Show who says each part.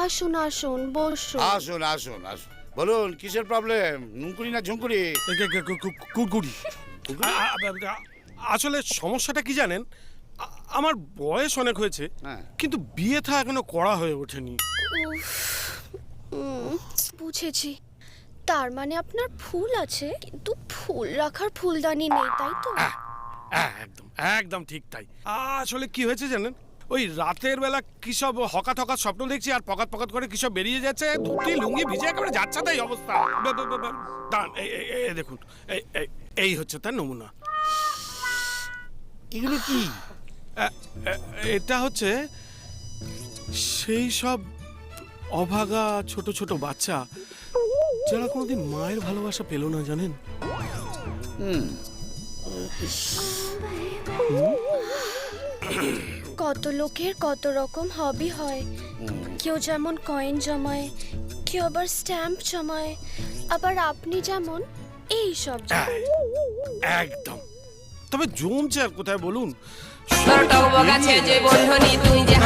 Speaker 1: আসুন আসুন বসুন।
Speaker 2: আসুন আসুন আসুন, বলুন কিসের প্রবলেম? নুনকুড়ি না ঝুঁকুড়ি?
Speaker 3: কুড়কুড়ি। আসলে সমস্যাটা কি জানেন, আমার বয়স অনেক হয়েছে,
Speaker 2: হ্যাঁ।
Speaker 3: কিন্তু বিয়ে থা এখনো করা হয়ে ওঠেনি।
Speaker 1: উফ, বুঝেছি। তার মানে আপনার ফুল আছে কিন্তু ফুল রাখার ফুলদানি নেই, তাই তো?
Speaker 3: একদম একদম ঠিক তাই। আসলে কি হয়েছে জানেন, ওই রাতের বেলা কি সব হকাত হকাত স্বপ্ন দেখছি, আর পকাত পকাত করে কি সব বেরিয়ে যাচ্ছে, ধুতি লুঙ্গি ভিজে একেবারে যাচ্ছে তাই অবস্থা। দাঁড়ান, এই দেখুন, এই হচ্ছে তার নমুনা।
Speaker 2: এগুলো কি?
Speaker 3: এটা হচ্ছে সেই সব অভাগা ছোট ছোট বাচ্চা যারা কোনোদিন মায়ের ভালোবাসা পেল না, জানেন।
Speaker 1: কত লোকের কত রকম হবি হয়। কেউ যেমন কয়েন জমায়, কেউ আবার স্ট্যাম্প জমায়, আবার আপনি যেমন এই সব জমায়।
Speaker 3: একদম। তবে জমছে আর কোথায় বলুন।
Speaker 4: তোর টক বগাছে যে বন্ধনী তুই যে